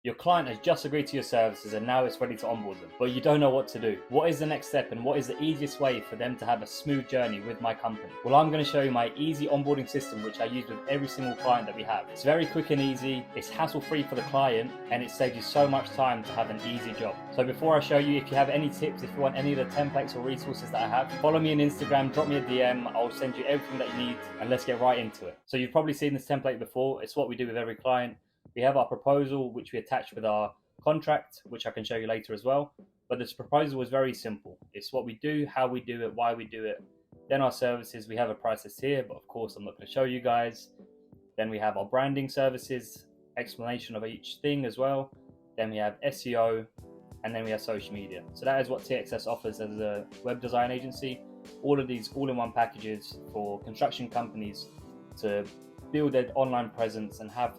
Your client has just agreed to your services and now it's ready to onboard them, but you don't know what to do. What is the next step and what is the easiest way for them to have a smooth journey with my company? Well, I'm going to show you my easy onboarding system, which I use with every single client that we have. It's very quick and easy, it's hassle-free for the client, and it saves you so much time to have an easy job. So before I show you, if you have any tips, if you want any of the templates or resources that I have, follow me on Instagram, drop me a DM, I'll send you everything that you need, and let's get right into it. So you've probably seen this template before, it's what we do with every client. We have our proposal, which we attach with our contract, which I can show you later as well. But this proposal is very simple. It's what we do, how we do it, why we do it. Then our services, we have a price list here, but of course I'm not going to show you guys. Then we have our branding services, explanation of each thing as well. Then we have SEO, and then we have social media. So that is what TXS offers as a web design agency. All of these all-in-one packages for construction companies to build their online presence and have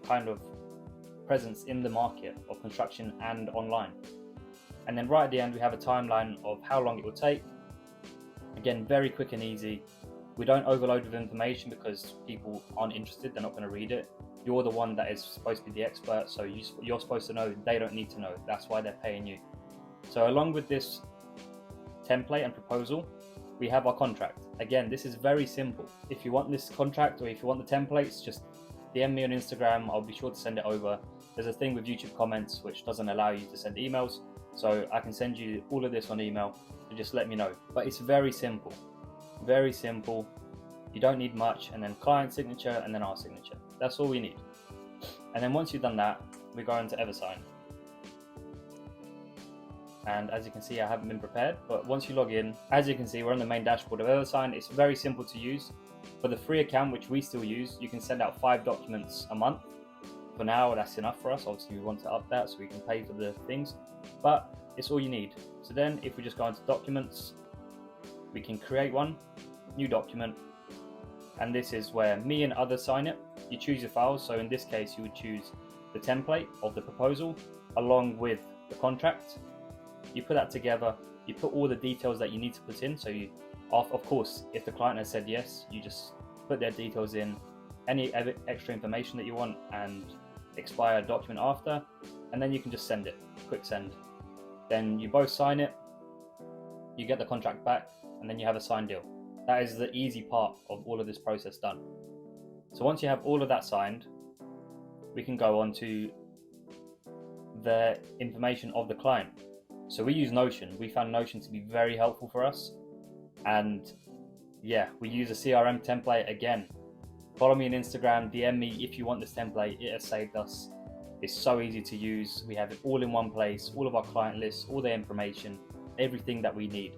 kind of presence in the market of construction and online. And then right at the end we have a timeline of how long it will take. Again, very quick and easy. We don't overload with information because people aren't interested, they're not going to read it. You're the one that is supposed to be the expert, so you're supposed to know, they don't need to know. That's why they're paying you. So along with this template and proposal, we have our contract. Again, this is very simple. If you want this contract or if you want the templates, just DM me on Instagram, I'll be sure to send it over. There's a thing with YouTube comments which doesn't allow you to send emails, so I can send you all of this on email, so just let me know. But it's very simple, very simple. You don't need much, and then client signature and then our signature. That's all we need. And then once you've done that, we go into EverSign. And as you can see, I haven't been prepared, but once you log in, as you can see, we're on the main dashboard of EverSign. It's very simple to use. For the free account, which we still use, you can send out 5 documents a month. For now, that's enough for us. Obviously, we want to up that so we can pay for the things, but it's all you need. So then if we just go into documents, we can create one, new document, and this is where me and others sign it. You choose your files. So in this case, you would choose the template of the proposal along with the contract. You put that together, you put all the details that you need to put in. So you, of course, if the client has said yes, you just put their details in, any extra information that you want, and expire a document after, and then you can just send it, quick send. Then you both sign it, you get the contract back, and then you have a signed deal. That is the easy part of all of this process done. So once you have all of that signed, we can go on to the information of the client. So we use Notion. We found Notion to be very helpful for us. And yeah, we use a CRM template again. Follow me on Instagram, DM me if you want this template. It has saved us. It's so easy to use. We have it all in one place, all of our client lists, all the information, everything that we need.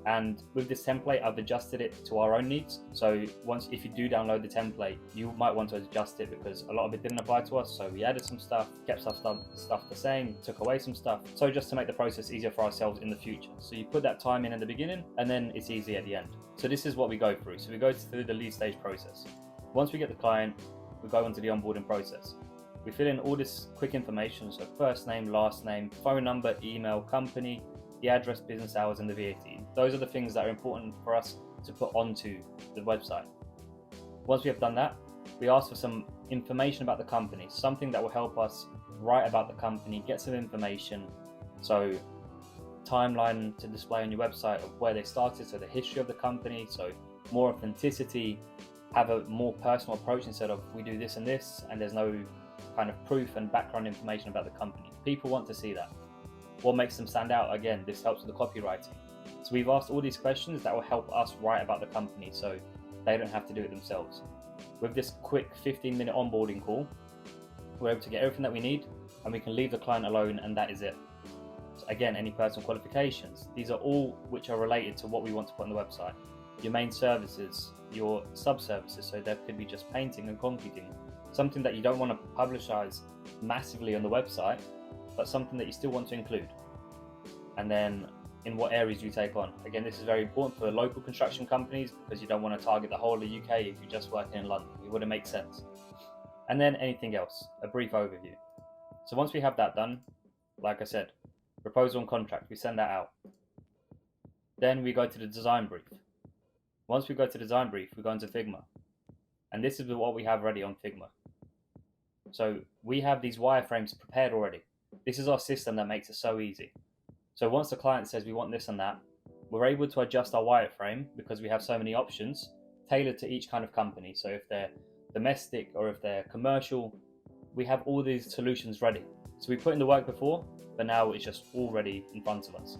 And with this template, I've adjusted it to our own needs. So if you do download the template, you might want to adjust it because a lot of it didn't apply to us. So we added some stuff, kept some stuff the same, took away some stuff. So just to make the process easier for ourselves in the future. So you put that time in at the beginning and then it's easy at the end. So this is what we go through. So we go through the lead stage process. Once we get the client, we go into the onboarding process. We fill in all this quick information. So first name, last name, phone number, email, company, the address, business hours, and the VAT. Those are the things that are important for us to put onto the website. Once we have done that, we ask for some information about the company, something that will help us write about the company, get some information. So timeline to display on your website of where they started, so the history of the company, so more authenticity, have a more personal approach instead of we do this and this and there's no kind of proof and background information about the company. People want to see that. What makes them stand out? Again, this helps with the copywriting. So we've asked all these questions that will help us write about the company so they don't have to do it themselves. With this quick 15-minute onboarding call, we're able to get everything that we need and we can leave the client alone, and that is it. So again, any personal qualifications, these are all which are related to what we want to put on the website. Your main services, your sub-services, so there could be just painting and concreting, something that you don't want to publicize massively on the website, but something that you still want to include. And then in what areas you take on. Again, this is very important for local construction companies because you don't want to target the whole of the UK if you're just working in London. It wouldn't make sense. And then anything else, a brief overview. So once we have that done, like I said, proposal and contract, we send that out. Then we go to the design brief. Once we go to the design brief, we go into Figma. And this is what we have ready on Figma. So we have these wireframes prepared already. This is our system that makes it so easy. So once the client says we want this and that, we're able to adjust our wireframe because we have so many options tailored to each kind of company. So if they're domestic or if they're commercial, we have all these solutions ready. So we put in the work before, but now it's just all ready in front of us.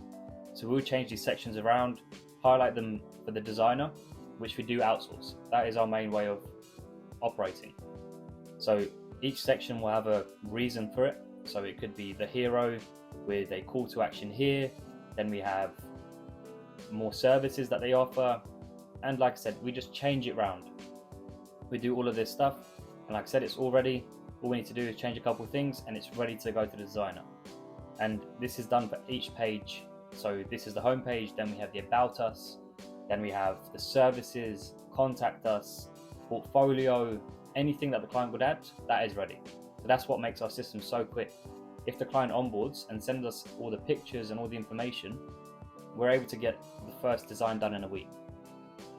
So we'll change these sections around, highlight them for the designer, which we do outsource. That is our main way of operating. So each section will have a reason for it. So it could be the hero with a call to action here. Then we have more services that they offer. And like I said, we just change it around. We do all of this stuff. And like I said, it's all ready. All we need to do is change a couple of things and it's ready to go to the designer. And this is done for each page. So this is the home page, then we have the about us, then we have the services, contact us, portfolio, anything that the client would add, that is ready. So that's what makes our system so quick. If the client onboards and sends us all the pictures and all the information, we're able to get the first design done in a week.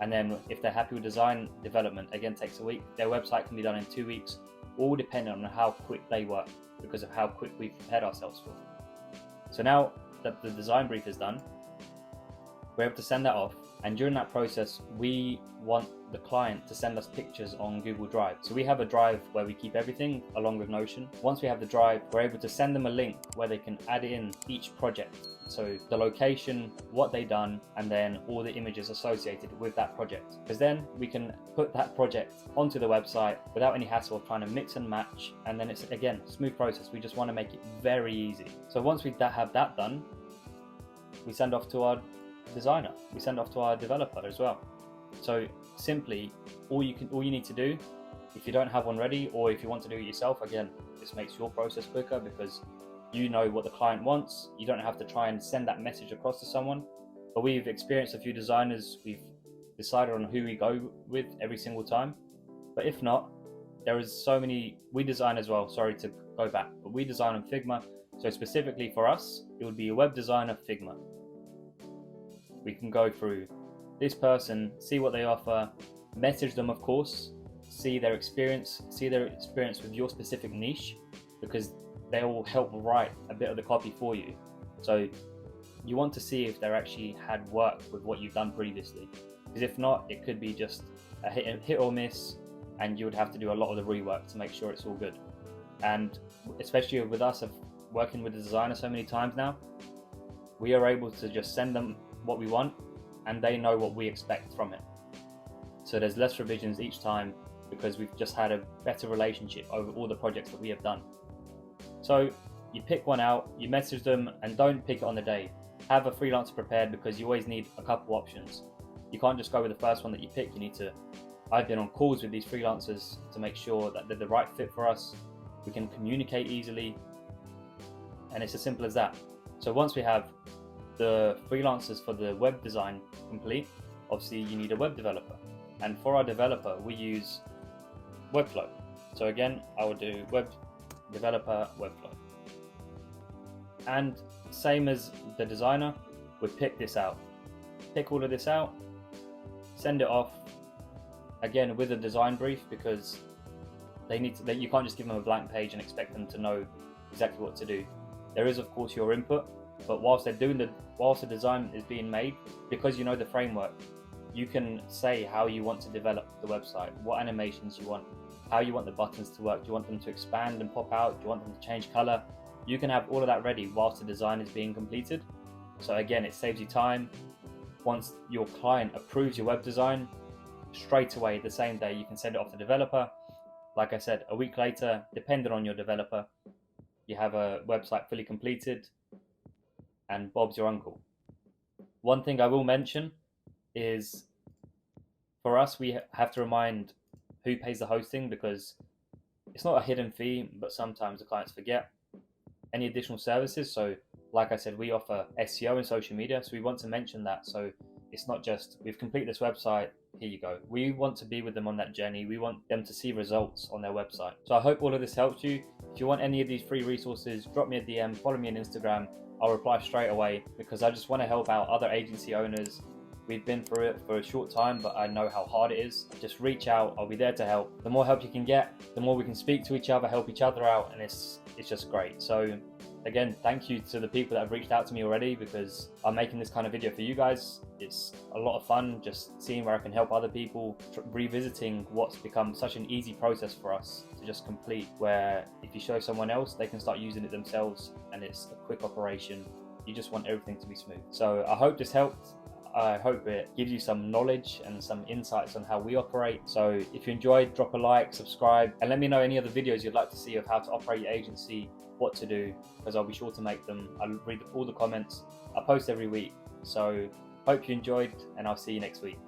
And then if they're happy with design, development again takes a week. Their website can be done in 2 weeks, all depending on how quick they work because of how quick we've prepared ourselves for. So now that the design brief is done, we're able to send that off, and during that process we want the client to send us pictures on Google Drive. So we have a drive where we keep everything along with Notion. Once we have the drive, we're able to send them a link where they can add in each project. So the location, what they done, and then all the images associated with that project. Because then we can put that project onto the website without any hassle of trying to mix and match. And then it's, again, smooth process. We just want to make it very easy. So once we have that done, we send off to our designer. We send off to our developer as well. So simply, all you need to do, if you don't have one ready, or if you want to do it yourself, again, this makes your process quicker because you know what the client wants. You don't have to try and send that message across to someone. But we've experienced a few designers, we've decided on who we go with every single time. But if not, there is so many, we design as well, sorry to go back, but we design on Figma. So specifically for us, it would be a web designer Figma. We can go through this person, see what they offer, message them of course, see their experience with your specific niche, because they will help write a bit of the copy for you. So you want to see if they're actually had work with what you've done previously, because if not, it could be just a hit or miss, and you would have to do a lot of the rework to make sure it's all good. And especially with us of working with the designer so many times now, we are able to just send them what we want and they know what we expect from it. So there's less revisions each time because we've just had a better relationship over all the projects that we have done. So you pick one out, you message them, and don't pick it on the day. Have a freelancer prepared because you always need a couple options. You can't just go with the first one that you pick. You need to, I've been on calls with these freelancers to make sure that they're the right fit for us. We can communicate easily, and it's as simple as that. So once we have the freelancers for the web design complete, obviously you need a web developer. And for our developer, we use Webflow. So again, I will do web developer Webflow. And same as the designer, we pick this out. Pick all of this out, send it off, again with a design brief, because you can't just give them a blank page and expect them to know exactly what to do. There is of course your input, but whilst the design is being made, because you know the framework, you can say how you want to develop the website, what animations you want, how you want the buttons to work. Do you want them to expand and pop out? Do you want them to change color? You can have all of that ready whilst the design is being completed. So again, it saves you time. Once your client approves your web design, straight away the same day you can send it off to the developer. Like I said, a week later, depending on your developer, you have a website fully completed and Bob's your uncle. One thing I will mention is, for us, we have to remind who pays the hosting, because it's not a hidden fee, but sometimes the clients forget any additional services. So like I said, we offer SEO and social media, so we want to mention that. So it's not just we've completed this website, here you go. We want to be with them on that journey. We want them to see results on their website. So I hope all of this helps you. If you want any of these free resources, drop me a DM, follow me on Instagram. I'll reply straight away, because I just want to help out other agency owners We've been through it for a short time, but I know how hard it is. Just reach out, I'll be there to help. The more help you can get, the more we can speak to each other, help each other out, and it's just great. So again, thank you to the people that have reached out to me already, because I'm making this kind of video for you guys. It's a lot of fun just seeing where I can help other people, revisiting what's become such an easy process for us to just complete, where if you show someone else, they can start using it themselves, and it's a quick operation. You just want everything to be smooth. So I hope this helped. I hope it gives you some knowledge and some insights on how we operate. So if you enjoyed, drop a like, subscribe, and let me know any other videos you'd like to see of how to operate your agency, what to do, because I'll be sure to make them. I'll read all the comments. I post every week. So hope you enjoyed, and I'll see you next week.